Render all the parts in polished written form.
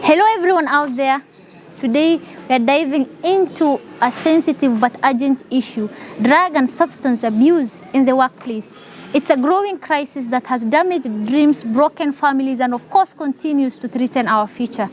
Hello everyone out there. Today we are diving into a sensitive but urgent issue, drug and substance abuse in the workplace. It's a growing crisis that has damaged dreams, broken families, and of course continues to threaten our future.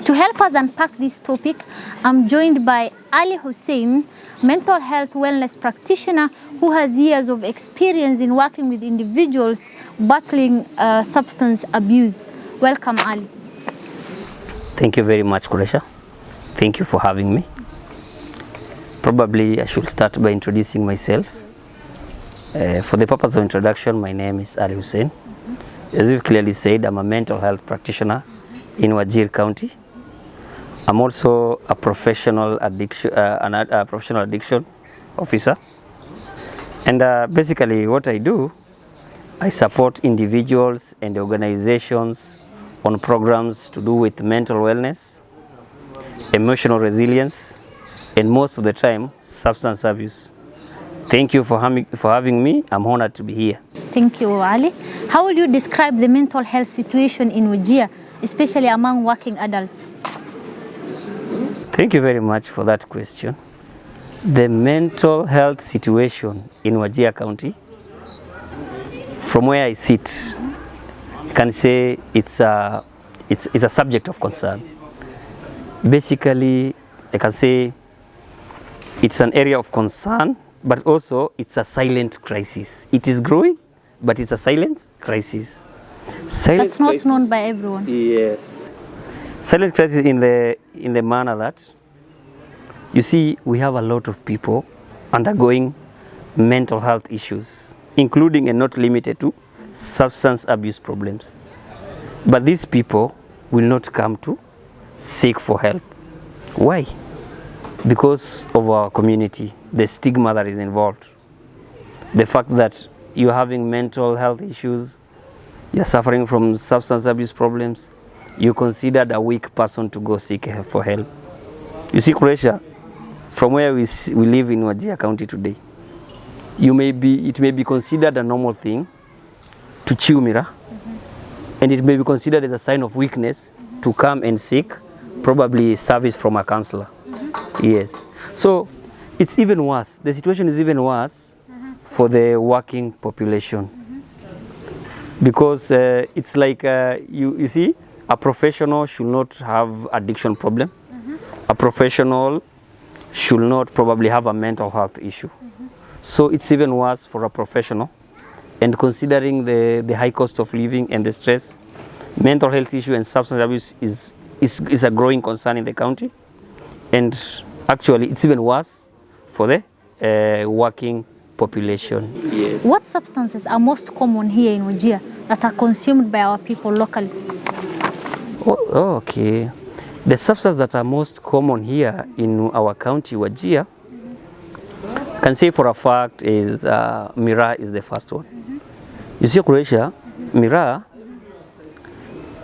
To help us unpack this topic, I'm joined by Ali Hussein, mental health wellness practitioner who has years of experience in working with individuals battling substance abuse. Welcome, Ali. Thank you very much, Kuresha. Thank you for having me. Probably I should start by introducing myself. For the purpose of introduction, my name is Ali Hussein. As you've clearly said, I'm a mental health practitioner in Wajir County. I'm also a professional addiction officer. And basically what I do, I support individuals and organizations on programs to do with mental wellness, emotional resilience, and most of the time, substance abuse. Thank you for having me. I'm honored to be here. Thank you, Ali. How would you describe the mental health situation in Wajir, especially among working adults? Thank you very much for that question. The mental health situation in Wajir County, from where I sit, I can say it's a subject of concern. Basically, I can say it's an area of concern, but also it's a silent crisis. It is growing, but it's a silent crisis. That's not known by everyone. Yes. Silent crisis in the manner that, you see, we have a lot of people undergoing mental health issues, including and not limited to substance abuse problems. But these people will not come to seek for help. Why? Because of our community, the stigma that is involved. The fact that you're having mental health issues, you're suffering from substance abuse problems, you're considered a weak person to go seek for help. You see, Croatia, from where we live in Wajir County today, it may be considered a normal thing to chew mirror, and it may be considered as a sign of weakness to come and seek probably service from a counselor. Yes. So it's even worse. The situation is even worse for the working population, because it's like you see, a professional should not have addiction problem. A professional should not probably have a mental health issue. So it's even worse for a professional. And considering the high cost of living and the stress, mental health issue and substance abuse is a growing concern in the county. And actually, it's even worse for the working population. Yes. What substances are most common here in Wajir that are consumed by our people locally? Oh, okay. The substances that are most common here in our county, Wajir, I can say for a fact is Mira is the first one. You see, Croatia, Mira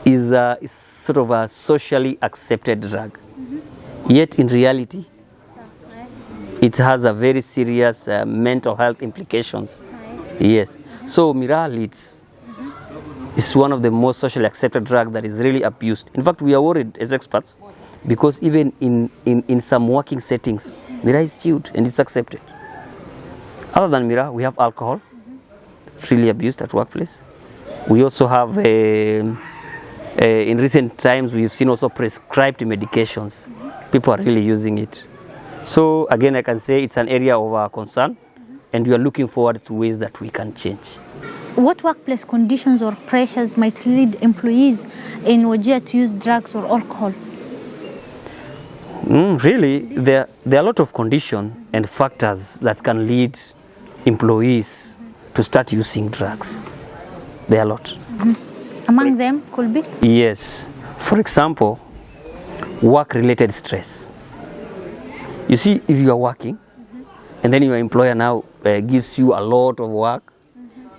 is sort of a socially accepted drug. Yet in reality, it has a very serious mental health implications. Yes. So Mira leads is one of the most socially accepted drugs that is really abused. In fact, we are worried as experts because even in some working settings, Mira is chewed and it's accepted. Other than Mira, we have alcohol, really abused at workplace. We also have, in recent times, we've seen also prescribed medications. People are really using it. So again, I can say it's an area of our concern, and we are looking forward to ways that we can change. What workplace conditions or pressures might lead employees in Wajir to use drugs or alcohol? Really, there are a lot of conditions and factors that can lead employees to start using drugs. There are a lot. Among them could be? Yes. For example, work-related stress. You see, if you are working, and then your employer now gives you a lot of work,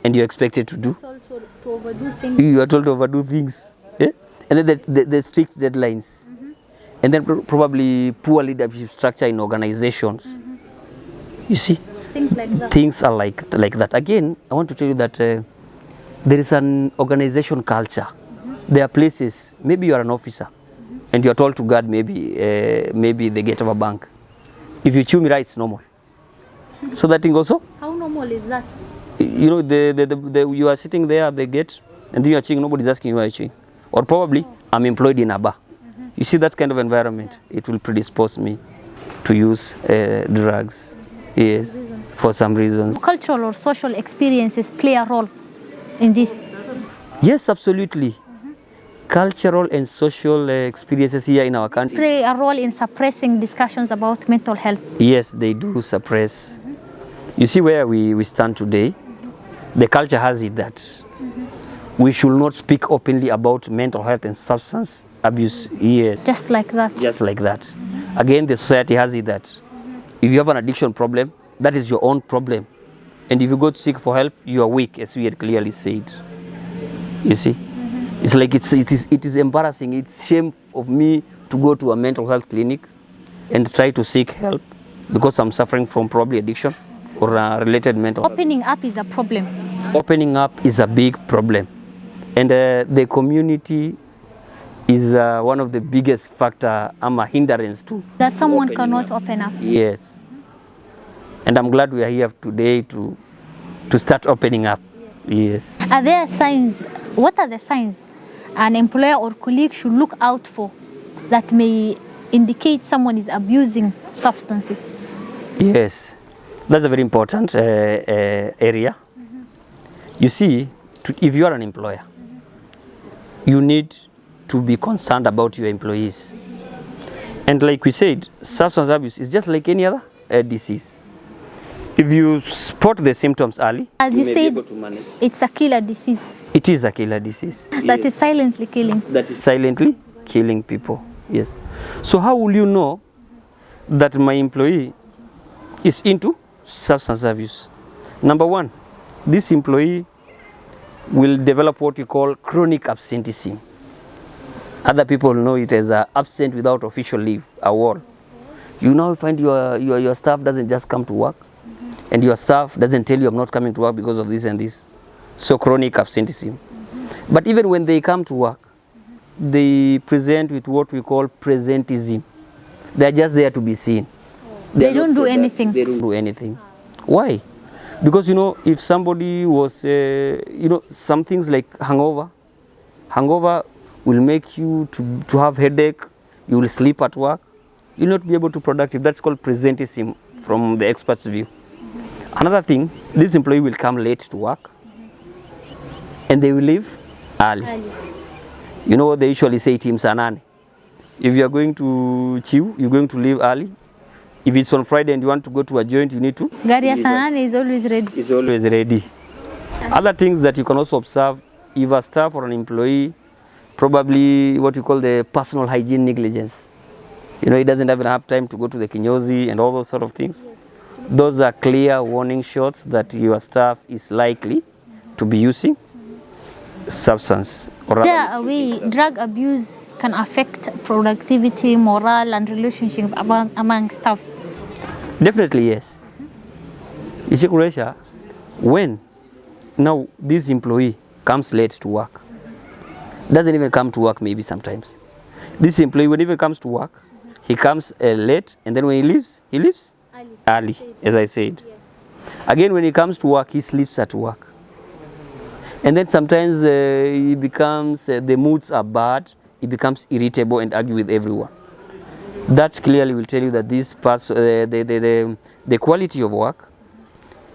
and you're expected to do, To overdo things. you are told to overdo things, and then the strict deadlines, and then probably poor leadership structure in organizations. You see, Things like that. things are like that. Again, I want to tell you that there is an organization culture. There are places, maybe you are an officer, and you're told to guard maybe the gate of a bank. If you chew me right, it's normal. So that thing also. How normal is that? You know, you are sitting there at the gate, and then you are chewing. Nobody's asking you why you're chewing. Or probably I'm employed in a bar. You see that kind of environment, it will predispose me to use drugs. Yes, for some reasons. Cultural or social experiences play a role in this. Yes, absolutely. Cultural and social experiences here in our country Play a role in suppressing discussions about mental health. yes, they do suppress. You see where we stand today, the culture has it that we should not speak openly about mental health and substance abuse. Yes, Just like that. just like that. Again, the society has it that if you have an addiction problem, that is your own problem. And if you go to seek for help, you are weak, as we had clearly said. You see? It's like it is embarrassing. It's shame of me to go to a mental health clinic and try to seek help because I'm suffering from probably addiction or related mental health. Opening up is a problem. Opening up is a big problem. And the community is one of the biggest factor, a hindrance to. That someone cannot open up. Yes. And I'm glad we are here today to start opening up. Yes. Are there signs? What are the signs an employer or colleague should look out for that may indicate someone is abusing substances? Yes. That's a very important area. You see, if you are an employer, you need to be concerned about your employees. And like we said, substance abuse is just like any other disease. If you spot the symptoms early, As you may be said, able to manage. it's a killer disease It is a killer disease. that is silently killing. That is silently killing people. Yes. So how will you know that my employee is into substance abuse? Number one, this employee will develop what you call chronic absenteeism. Other people know it as absent without official leave, AWOL. You now find your staff doesn't just come to work, and your staff doesn't tell you I'm not coming to work because of this and this. So chronic absenteeism. But even when they come to work, they present with what we call presentism. They're just there to be seen. They don't do anything. They don't do anything. Why? Because, you know, if somebody was, some things like hangover will make you to have headache, you will sleep at work, you'll not be able to productive. That's called presentism from the expert's view. Another thing, this employee will come late to work and they will leave early. You know what they usually say, team sanane. If you are going to chew, you're going to leave early. If it's on Friday and you want to go to a joint, you need to. Gari ya sanane is always ready. It's always ready. Other things that you can also observe, if a staff or an employee, probably what you call the personal hygiene negligence. You know, he doesn't even have time to go to the kinyozi and all those sort of things. Those are clear warning shots that your staff is likely to be using substance. Or There way drug abuse can affect productivity, morale, and relationship among staffs. Definitely, yes. You see, Kuresha, when now this employee comes late to work, doesn't even come to work maybe sometimes. This employee, when he even comes to work, he comes late, and then when he leaves early, as I said. Again, when he comes to work, he sleeps at work. And then sometimes he becomes, the moods are bad, he becomes irritable and argue with everyone. That clearly will tell you that this parts, the quality of work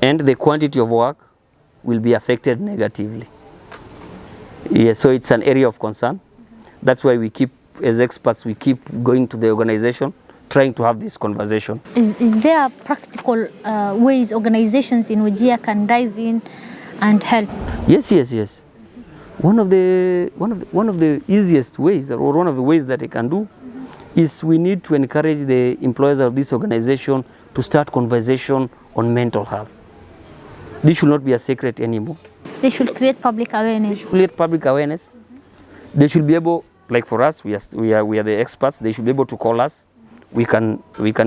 and the quantity of work will be affected negatively. Yeah, so it's an area of concern. That's why we keep, as experts, we keep going to the organization, trying to have this conversation. Is there practical ways organizations in Wajir can dive in and help? Yes. One of the easiest ways, or one of the ways that I can do, is we need to encourage the employees of this organization to start conversation on mental health. This should not be a secret anymore. They should create public awareness. They should be able, like for us, we are the experts. They should be able to call us. We can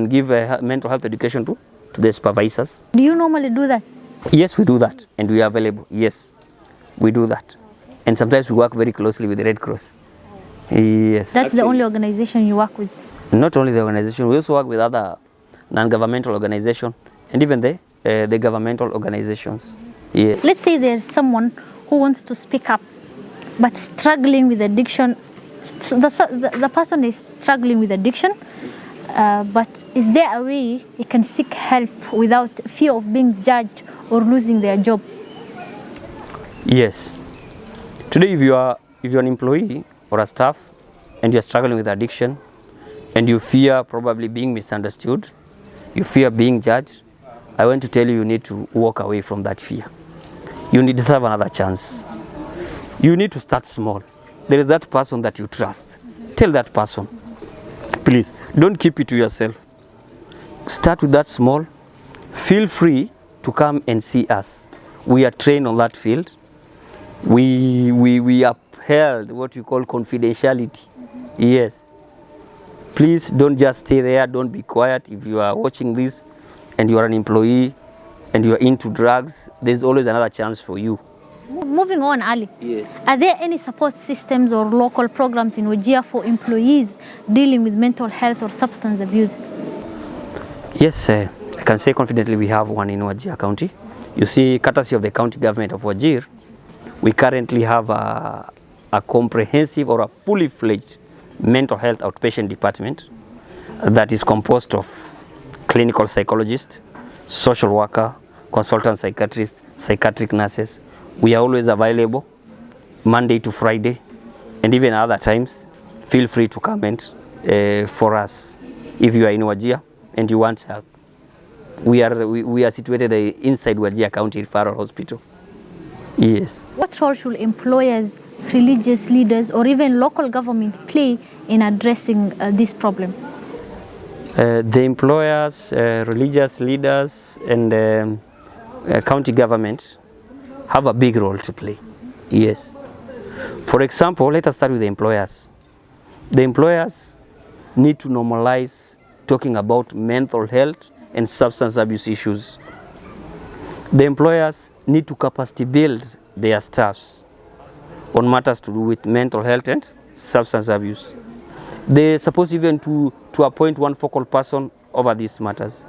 give mental health education to the supervisors. Do you normally do that? Yes, we do that, and we are available. Yes, we do that, and sometimes we work very closely with the Red Cross. Yes. That's the only organization you work with? Not only the organization, we also work with other non-governmental organizations and even the governmental organizations. Yes. Let's say there's someone who wants to speak up but struggling with addiction. The person is struggling with addiction, but is there a way he can seek help without fear of being judged or losing their job? Yes. Today, if you're an employee or a staff and you're struggling with addiction and you fear probably being misunderstood, you fear being judged, I want to tell you, you need to walk away from that fear. You need to have another chance. You need to start small. There is that person that you trust. Tell that person. Please, don't keep it to yourself. Start with that small. Feel free to come and see us. We are trained on that field. We upheld what we call confidentiality. Yes. Please don't just stay there. Don't be quiet. If you are watching this and you are an employee and you are into drugs, there's always another chance for you. Moving on, Ali. Yes. Are there any support systems or local programs in Wajir for employees dealing with mental health or substance abuse? Yes, I can say confidently we have one in Wajir County. You see, courtesy of the county government of Wajir, we currently have a comprehensive or a fully fledged mental health outpatient department that is composed of clinical psychologists, social worker, consultant psychiatrists, psychiatric nurses. We are always available Monday to Friday, and even other times. Feel free to comment for us if you are in Wajir and you want help. We are situated inside Wajir County Referral Hospital. Yes. What role should employers, religious leaders, or even local government play in addressing this problem? The employers, religious leaders, and county government have a big role to play. Yes. For example, let us start with the employers. The employers need to normalize talking about mental health and substance abuse issues. The employers need to capacity build their staffs on matters to do with mental health and substance abuse. They're supposed even to appoint one focal person over these matters.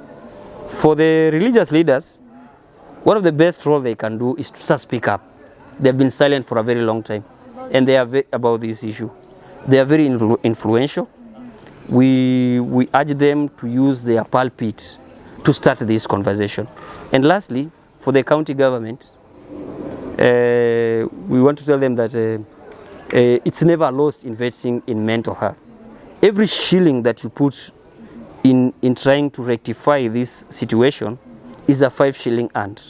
For the religious leaders, one of the best roles they can do is to speak up. They've been silent for a very long time, and they are about this issue. They are very influential. We urge them to use their pulpit to start this conversation. And lastly, for the county government, we want to tell them that it's never lost investing in mental health. Every shilling that you put in trying to rectify this situation is a 5 shilling earned.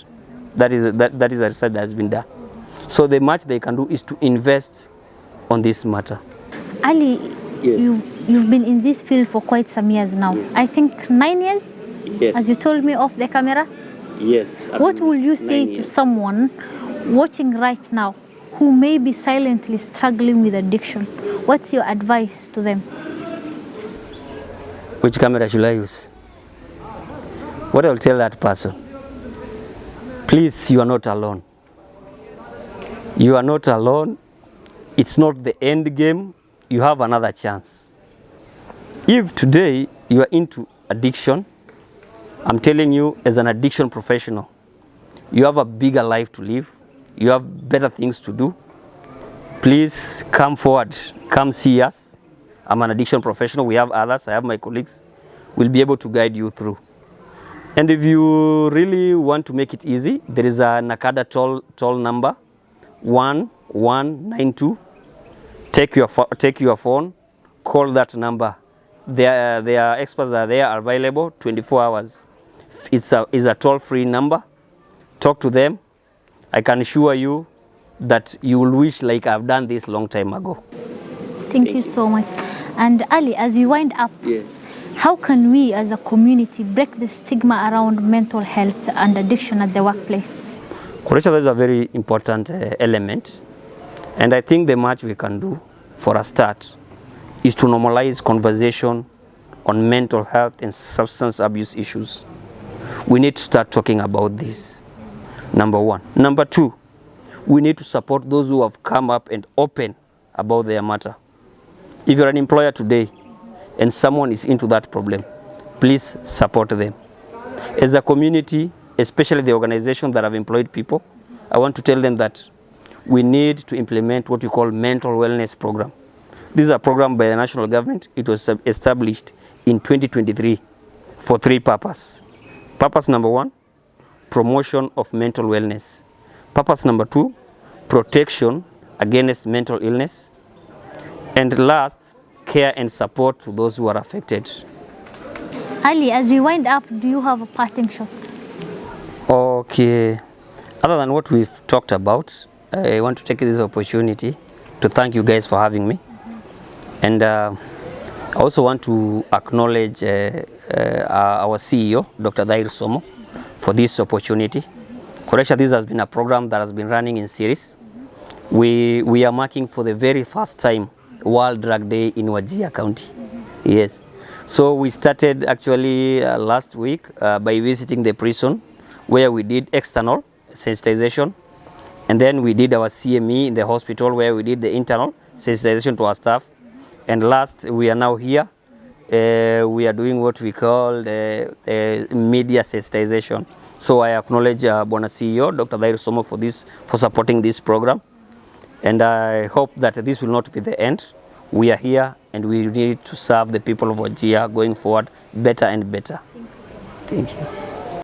That is a research that has been done. So the much they can do is to invest on this matter. Ali, Yes. you've been in this field for quite some years now. Yes. I think 9 years, Yes. as you told me off the camera. Yes. What will you say to someone watching right now who may be silently struggling with addiction? What's your advice to them? Which camera should I use? What I will tell that person? Please, you are not alone. You are not alone. It's not the end game. You have another chance. If today you are into addiction, I'm telling you, as an addiction professional, you have a bigger life to live. You have better things to do. Please come forward. Come see us. I'm an addiction professional. We have others. I have my colleagues. We'll be able to guide you through. And if you really want to make it easy, there is a Nakada toll number, 1192. Take your phone, call that number. Their experts are there, are available 24 hours. It's a toll-free number. Talk to them. I can assure you that you will wish like I've done this long time ago. Thank you so much. And Ali, as we wind up, Yes. how can we as a community break the stigma around mental health and addiction at the workplace? Correction is a very important element. And I think the much we can do for a start is to normalize conversation on mental health and substance abuse issues. We need to start talking about this, number one. Number two, we need to support those who have come up and open about their matter. If you're an employer today and someone is into that problem, please support them. As a community, especially the organizations that have employed people, I want to tell them that we need to implement what we call mental wellness program. This is a program by the national government. It was established in 2023 for 3 purposes. Purpose number 1, promotion of mental wellness. Purpose number 2, protection against mental illness. And last, care and support to those who are affected. Ali, as we wind up, do you have a parting shot? Okay. Other than what we've talked about, I want to take this opportunity to thank you guys for having me. And I also want to acknowledge our CEO, Dr. Dair Somo, for this opportunity. Koresha, this has been a program that has been running in series. We are marking for the very first time World Drug Day in Wajir County. Yes. So we started actually last week by visiting the prison, where we did external sensitization, and then we did our CME in the hospital, where we did the internal sensitization to our staff. And last, we are now here. We are doing what we call media sensitization. So I acknowledge Bwana CEO, Dr. Dair Somo, for supporting this program. And I hope that this will not be the end. We are here and we need to serve the people of Wajir going forward better and better. Thank you.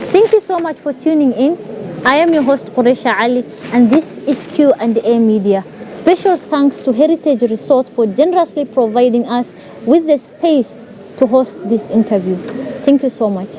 Thank you so much for tuning in. I am your host, Qureisha Ali, and this is Q&A Media. Special thanks to Heritage Resort for generously providing us with the space to host this interview. Thank you so much.